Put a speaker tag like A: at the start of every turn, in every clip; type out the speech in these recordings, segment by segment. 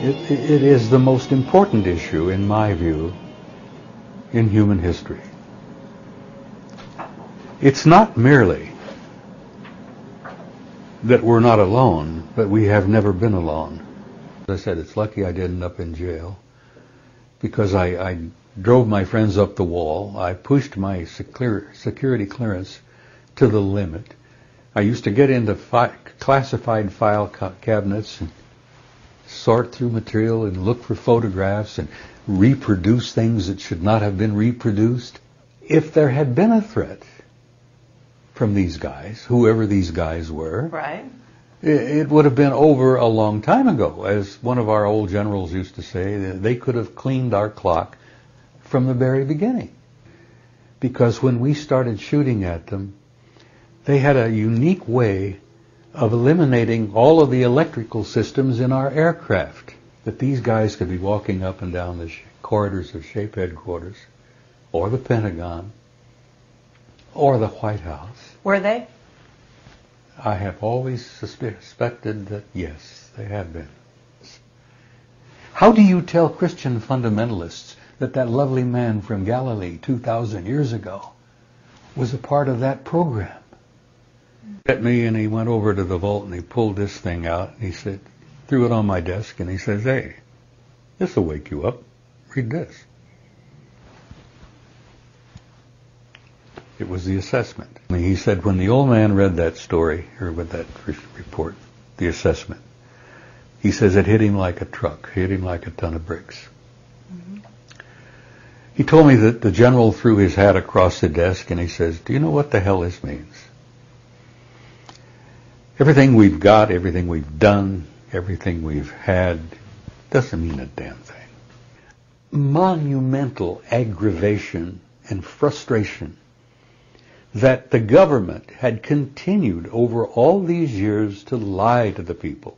A: It is the most important issue, in my view, in human history. It's not merely that we're not alone, but we have never been alone. As I said, it's lucky I didn't end up in jail, because I drove my friends up the wall. I pushed my security clearance to the limit. I used to get into classified file cabinets and sort through material and look for photographs and reproduce things that should not have been reproduced. If there had been a threat from these guys, whoever these guys were,
B: right,
A: it would have been over a long time ago. As one of our old generals used to say, they could have cleaned our clock from the very beginning. Because when we started shooting at them, they had a unique way of eliminating all of the electrical systems in our aircraft. That these guys could be walking up and down the corridors of Shape Headquarters, or the Pentagon, or the White House.
B: Were they?
A: I have always suspected that, yes, they have been. How do you tell Christian fundamentalists that that lovely man from Galilee 2,000 years ago was a part of that program? He met me and he went over to the vault and he pulled this thing out. He said, threw it on my desk and he says, "Hey, this will wake you up. Read this." It was the assessment. He said when the old man read that story, or with that report, the assessment, he says it hit him like a truck, hit him like a ton of bricks. Mm-hmm. He told me that the general threw his hat across the desk and he says, "Do you know what the hell this means? Everything we've got, everything we've done, everything we've had, doesn't mean a damn thing." Monumental aggravation and frustration that the government had continued over all these years to lie to the people.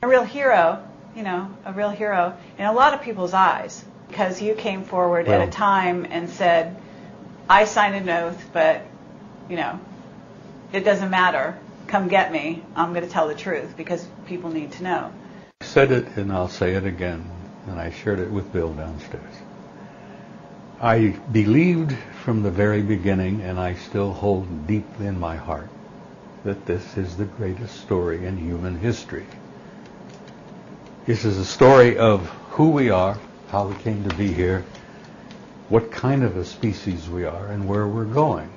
B: A real hero, a real hero in a lot of people's eyes, because you came forward at a time and said, "I signed an oath, but, it doesn't matter. Come get me. I'm going to tell the truth because people need to know."
A: I said it and I'll say it again, and I shared it with Bill downstairs. I believed from the very beginning, and I still hold deep in my heart, that this is the greatest story in human history. This is a story of who we are, how we came to be here, what kind of a species we are, and where we're going.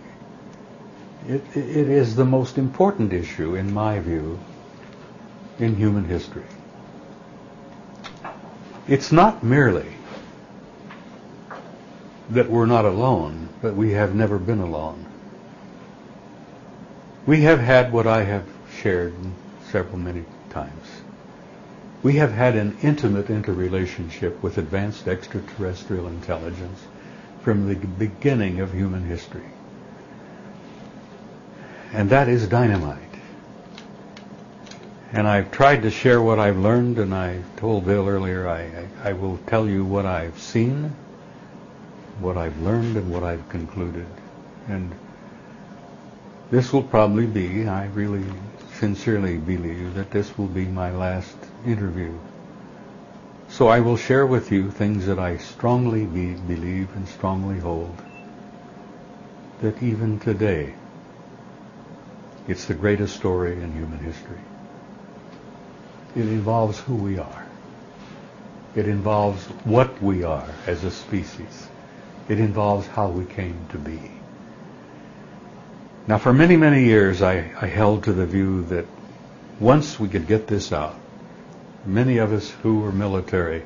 A: It is the most important issue, in my view, in human history. It's not merely that we're not alone, but we have never been alone. We have had what I have shared many times. We have had an intimate interrelationship with advanced extraterrestrial intelligence from the beginning of human history. And that is dynamite. And I've tried to share what I've learned, and I told Bill earlier, I will tell you what I've seen, what I've learned, and what I've concluded. And this will probably be, I really sincerely believe that this will be my last interview. So I will share with you things that I strongly believe and strongly hold, that even today, it's the greatest story in human history. It involves who we are. It involves what we are as a species. It involves how we came to be. Now, for many, many years, I held to the view that once we could get this out, many of us who were military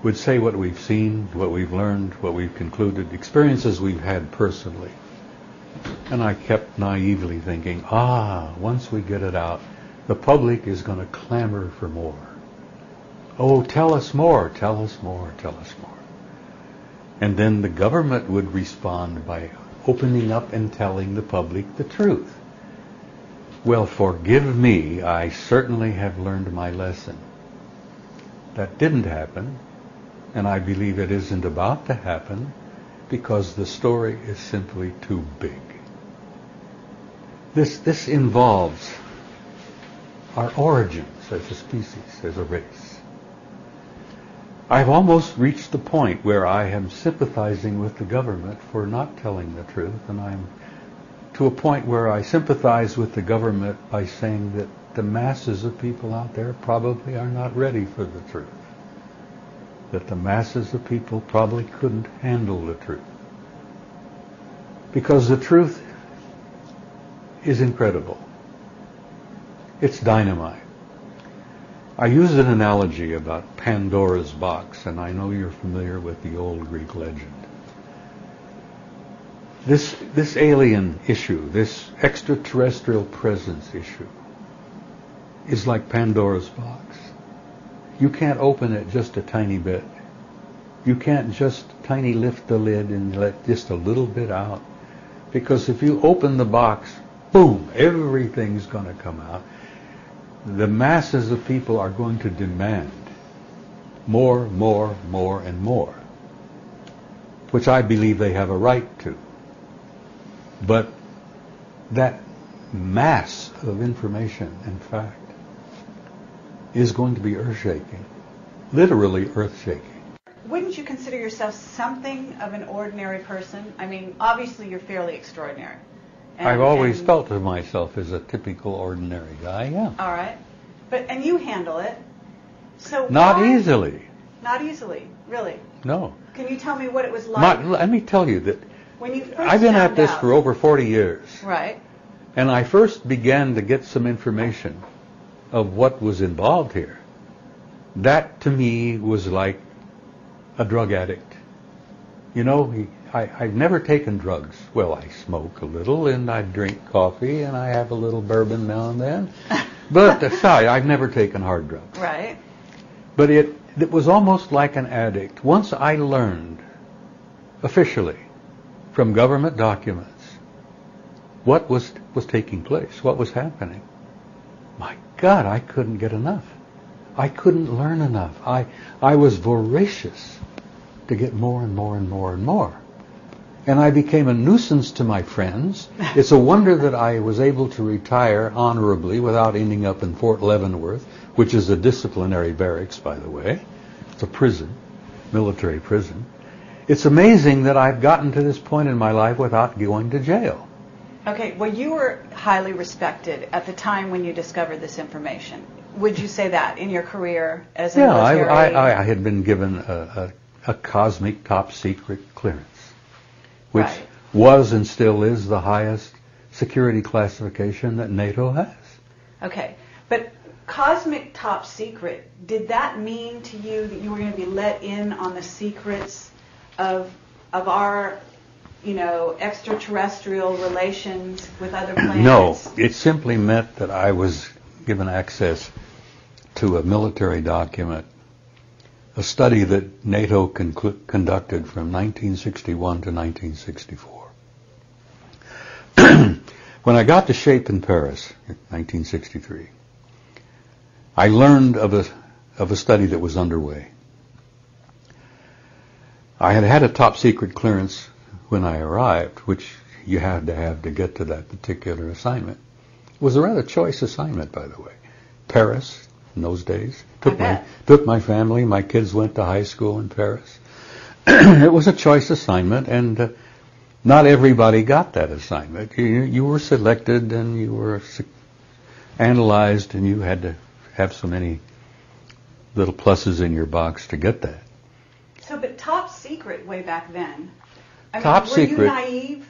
A: would say what we've seen, what we've learned, what we've concluded, experiences we've had personally. And I kept naively thinking, once we get it out, the public is going to clamor for more. Oh, tell us more, tell us more, tell us more. And then the government would respond by opening up and telling the public the truth. Well, forgive me, I certainly have learned my lesson. That didn't happen, and I believe it isn't about to happen, because the story is simply too big. This involves our origins as a species, as a race. I've almost reached the point where I am sympathizing with the government for not telling the truth, and I'm to a point where I sympathize with the government by saying that the masses of people out there probably are not ready for the truth. That the masses of people probably couldn't handle the truth. Because the truth is incredible. It's dynamite. I use an analogy about Pandora's box, and I know you're familiar with the old Greek legend. This alien issue, this extraterrestrial presence issue, is like Pandora's box. You can't open it just a tiny bit. You can't just tiny lift the lid and let just a little bit out. Because if you open the box, boom, everything's going to come out. The masses of people are going to demand more, more, more, and more, which I believe they have a right to. But that mass of information, in fact, is going to be earth-shaking, literally earth-shaking.
B: Wouldn't you consider yourself something of an ordinary person? I mean, obviously you're fairly extraordinary.
A: I've always felt of myself as a typical ordinary guy, yeah.
B: All right. And you handle it. So
A: Not easily.
B: Not easily, really?
A: No.
B: Can you tell me what it was like?
A: Let me tell you that
B: when you first
A: I've been at this
B: out.
A: for over 40 years.
B: Right.
A: And I first began to get some information of what was involved here. That to me was like a drug addict. You know, I've never taken drugs. Well, I smoke a little and I drink coffee and I have a little bourbon now and then. But aside, I've never taken hard drugs.
B: Right.
A: But it was almost like an addict. Once I learned officially from government documents what was taking place, what was happening, my God, I couldn't get enough. I couldn't learn enough. I was voracious to get more and more and more and more. And I became a nuisance to my friends. It's a wonder that I was able to retire honorably without ending up in Fort Leavenworth, which is a disciplinary barracks, by the way. It's a prison, military prison. It's amazing that I've gotten to this point in my life without going to jail.
B: Okay, well, you were highly respected at the time when you discovered this information. Would you say that in your career as a military?
A: Yeah, I had been given a cosmic top secret clearance, which was and still is the highest security classification that NATO has. Okay,
B: but cosmic top secret, did that mean to you that you were going to be let in on the secrets of our, extraterrestrial relations with other planets?
A: No, it simply meant that I was given access to a military document, a study that NATO conducted from 1961 to 1964. When I got to shape in Paris in 1963, I learned of a study that was underway. I had had a top secret clearance when I arrived, which you had to have to get to that particular assignment. It was a rather choice assignment, by the way. Paris, in those days. Took my family. My kids went to high school in Paris. It was a choice assignment, and not everybody got that assignment. You were selected, and you were analyzed, and you had to have so many little pluses in your box to get that.
B: So, but top secret way back then.
A: Top secret.
B: Were you naive